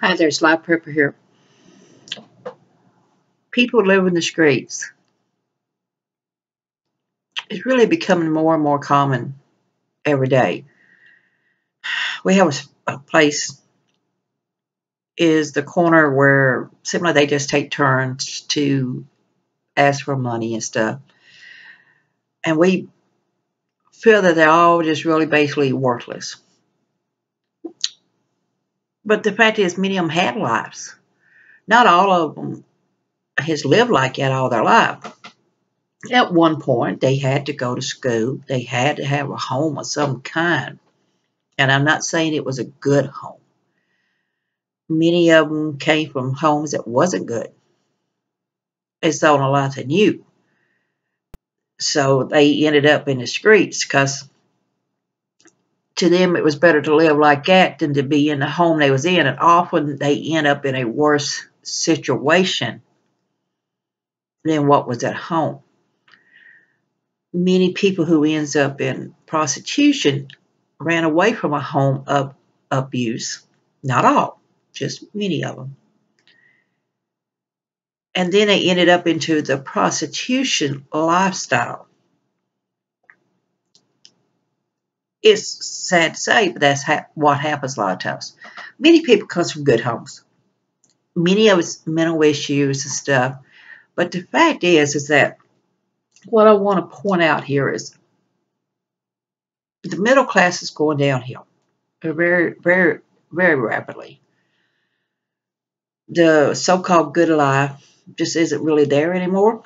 Hi, there's Live Prepper here. People live in the streets. It's really becoming more and more common every day. We have a place is the corner where simply they just take turns to ask for money and stuff. And we feel that they're all just really basically worthless. But the fact is, many of them have lives. Not all of them has lived like that all their life. At one point, they had to go to school. They had to have a home of some kind. And I'm not saying it was a good home. Many of them came from homes that wasn't good. They saw a lot they knew. So they ended up in the streets because to them it was better to live like that than to be in the home they was in. And often they end up in a worse situation than what was at home. Many people who ends up in prostitution ran away from a home of abuse. Not all, just many of them. And then they ended up into the prostitution lifestyle. It's sad to say, but that's what happens a lot of times. Many people come from good homes. Many of us mental issues and stuff. But the fact is that what I want to point out here is the middle class is going downhill very, very, very rapidly. The so-called good life just isn't really there anymore.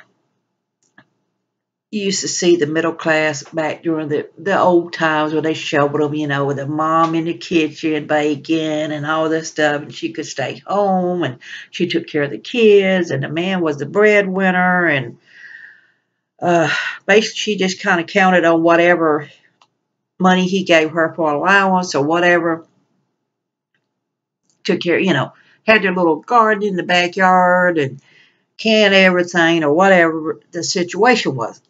You used to see the middle class back during the old times where they showed them, with the mom in the kitchen baking and all this stuff, and she could stay home and she took care of the kids, and the man was the breadwinner, and basically she just kind of counted on whatever money he gave her for allowance or whatever. Took care, had their little garden in the backyard and canned everything or whatever the situation was.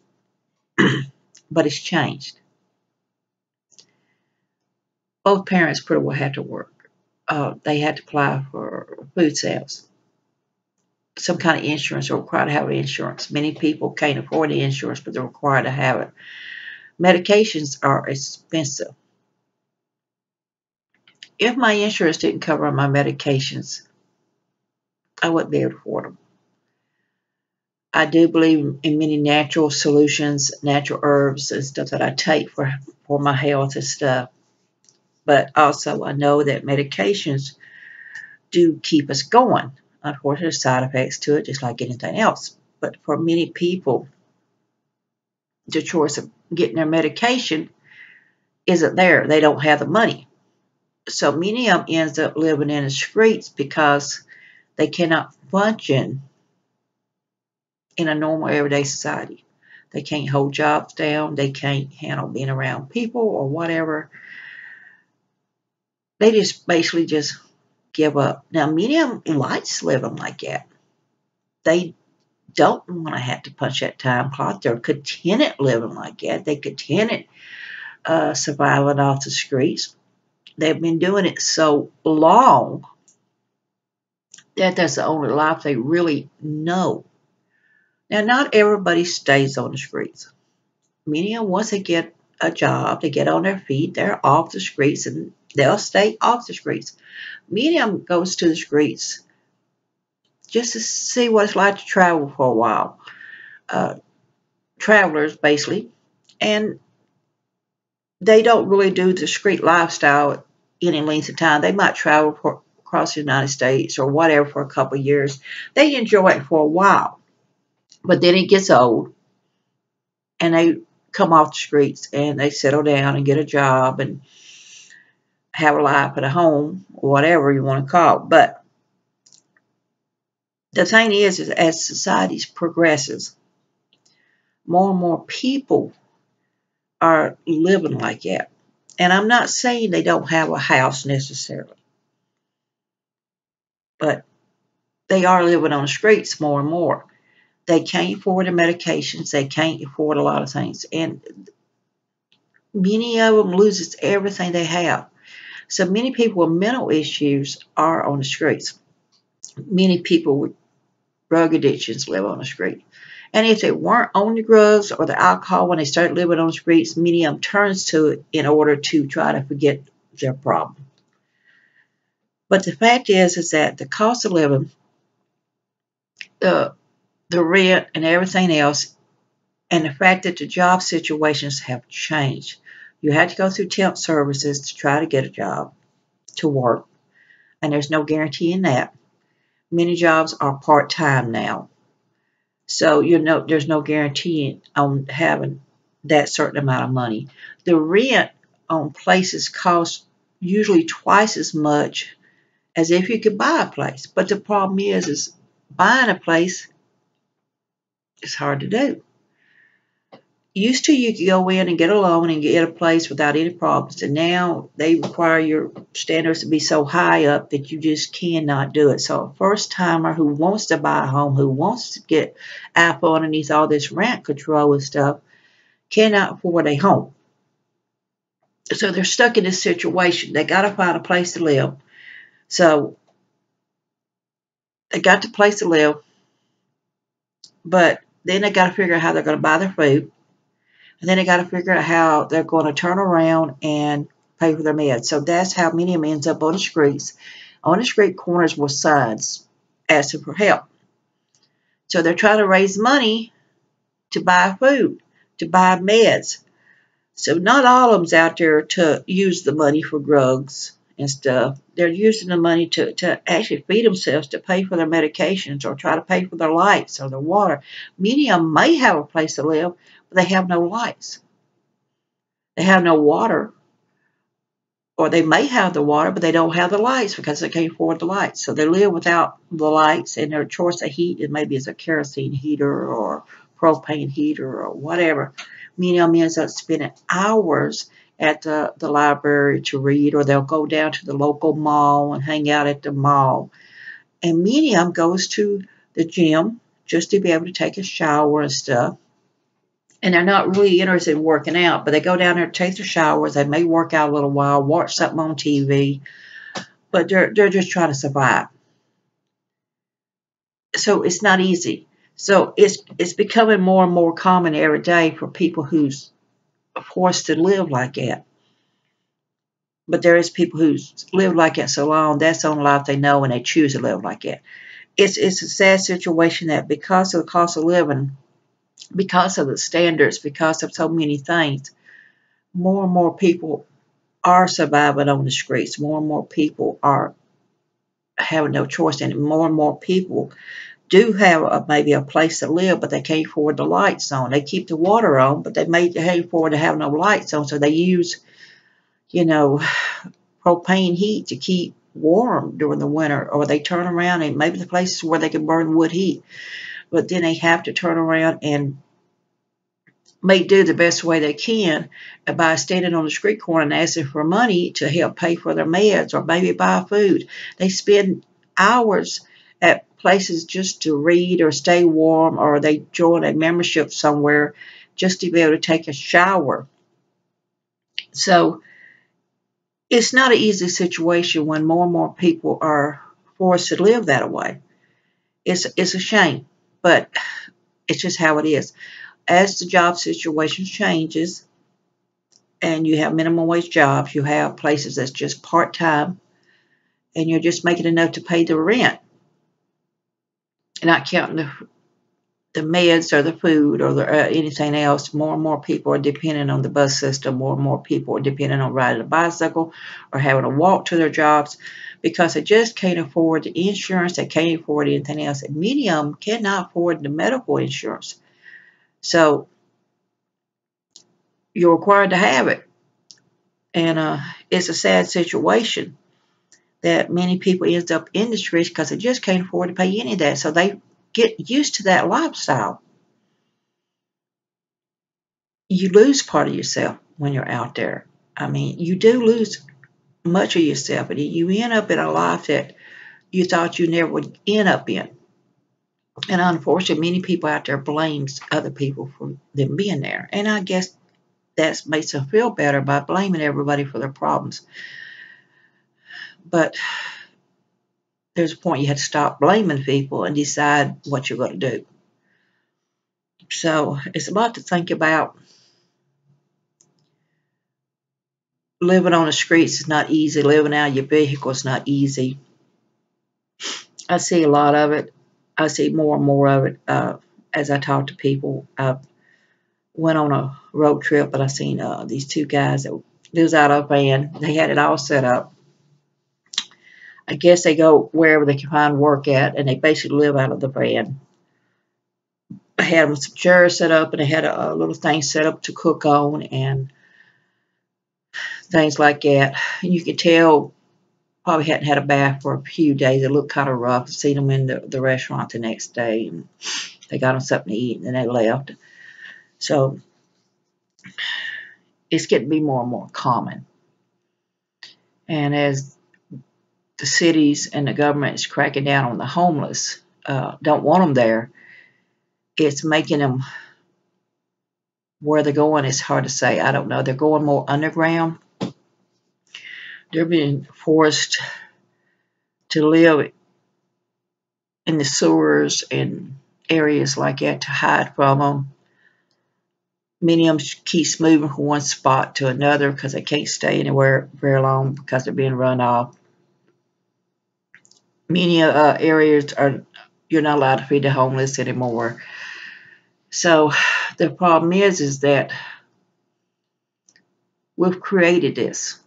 But it's changed. Both parents pretty well had to work. They had to apply for food stamps. Some kind of insurance, are required to have insurance. Many people can't afford the insurance, but they're required to have it. Medications are expensive. If my insurance didn't cover my medications, I wouldn't be able to afford them. I do believe in many natural solutions, natural herbs and stuff that I take for my health and stuff. But also I know that medications do keep us going. Unfortunately, there's side effects to it, just like anything else. But for many people, the choice of getting their medication isn't there. They don't have the money. So many of them ends up living in the streets because they cannot function in a normal everyday society. They can't hold jobs down. They can't handle being around people or whatever. They just basically just give up. Now, many of them likes living like that. They don't want to have to punch that time clock. They're contented living like that. They contented surviving off the streets. They've been doing it so long that that's the only life they really know. Now, not everybody stays on the streets. Many of them, once they get a job, they get on their feet, they're off the streets, and they'll stay off the streets. Many of them goes to the streets just to see what it's like to travel for a while. Travelers, basically. And they don't really do the street lifestyle any length of time. They might travel across the United States or whatever for a couple of years. They enjoy it for a while. But then it gets old and they come off the streets and they settle down and get a job and have a life at a home, or whatever you want to call it. But the thing is as society progresses, more and more people are living like that. And I'm not saying they don't have a house necessarily, but they are living on the streets more and more. They can't afford the medications. They can't afford a lot of things. And many of them loses everything they have. So many people with mental issues are on the streets. Many people with drug addictions live on the street. And if they weren't on the drugs or the alcohol when they start living on the streets, many of them turns to it in order to try to forget their problem. But the fact is that the cost of living, the rent and everything else, and the fact that the job situations have changed. You had to go through temp services to try to get a job, to work, and there's no guarantee in that. Many jobs are part-time now. So there's no guarantee on having that certain amount of money. The rent on places costs usually twice as much as if you could buy a place. But the problem is buying a place is hard to do. Used to, you could go in and get a loan and get a place without any problems, and now they require your standards to be so high up that you just cannot do it. So a first timer who wants to buy a home, who wants to get Apple underneath all this rent control and stuff, cannot afford a home. So they're stuck in this situation. They got to find a place to live. So they got the place to live, but then they got to figure out how they're going to buy their food. And then they got to figure out how they're going to turn around and pay for their meds. So that's how many of them ends up on the streets, on the street corners with signs asking for help. So they're trying to raise money to buy food, to buy meds. So not all of them's out there to use the money for drugs and stuff. They're using the money to actually feed themselves, to pay for their medications or try to pay for their lights or their water. Many of them may have a place to live, but they have no lights. They have no water, or they may have the water, but they don't have the lights because they can't afford the lights. So they live without the lights, and their choice of heat is maybe a kerosene heater or propane heater or whatever. Many of them ends up spending hours at the library to read, or they'll go down to the local mall and hang out at the mall. And many of them goes to the gym just to be able to take a shower and stuff. And they're not really interested in working out, but they go down there to take their showers. They may work out a little while, watch something on TV, but they're just trying to survive. So it's not easy. So it's becoming more and more common every day for people who's forced to live like that. But there is people who's lived like that so long, that's the only life they know, and they choose to live like that. It's a sad situation that because of the cost of living, because of the standards, because of so many things, more and more people are surviving on the streets. More and more people are having no choice, and more and more people do have maybe a place to live, but they can't afford the lights on. They keep the water on, but they can't afford to have no lights on, so they use, propane heat to keep warm during the winter, or they turn around and maybe the places where they can burn wood heat, but then they have to turn around and may do the best way they can by standing on the street corner and asking for money to help pay for their meds or maybe buy food. They spend hours at places just to read or stay warm, or they join a membership somewhere just to be able to take a shower. So it's not an easy situation when more and more people are forced to live that way. It's a shame, but it's just how it is. As the job situation changes and you have minimum wage jobs, you have places that's just part-time and you're just making enough to pay the rent, not counting the meds or the food or anything else. More and more people are dependent on the bus system. More and more people are dependent on riding a bicycle or having to walk to their jobs because they just can't afford the insurance. They can't afford anything else. And many of them cannot afford the medical insurance. So you're required to have it. And it's a sad situation that many people end up in the streets because they just can't afford to pay any of that. So they get used to that lifestyle. You lose part of yourself when you're out there. I mean, you do lose much of yourself, and you end up in a life that you thought you never would end up in. And unfortunately, many people out there blames other people for them being there. And I guess that makes them feel better by blaming everybody for their problems. But there's a point you have to stop blaming people and decide what you're going to do. So it's a lot to think about. Living on the streets is not easy. Living out of your vehicle is not easy. I see a lot of it. I see more and more of it as I talk to people. I went on a road trip, but I seen these two guys that lives out of a van. They had it all set up. I guess they go wherever they can find work at, and they basically live out of the van. I had them some chairs set up, and they had a little thing set up to cook on and things like that. And you could tell probably hadn't had a bath for a few days. It looked kind of rough. I seen them in the restaurant the next day, and they got them something to eat, and then they left. So it's getting to be more and more common. And as the cities and the government is cracking down on the homeless, don't want them there, it's making them, where they're going, it's hard to say. I don't know. They're going more underground. They're being forced to live in the sewers and areas like that to hide from them. Many of them keeps moving from one spot to another because they can't stay anywhere very long because they're being run off. Many areas you're not allowed to feed the homeless anymore. So the problem is that we've created this.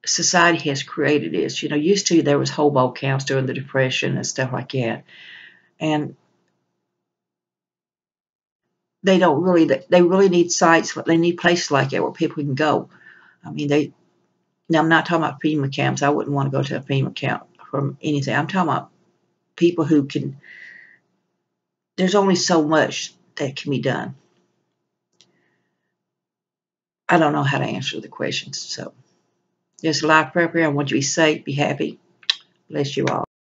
Society has created this. You know, used to there was hobo camps during the Depression and stuff like that, and they really need sites. They need places like that where people can go. I mean, now I'm not talking about FEMA camps. I wouldn't want to go to a FEMA camp from anything. I'm talking about people who can. There's only so much that can be done. I don't know how to answer the questions. So, just a life prayer. I want you to be safe, be happy. Bless you all.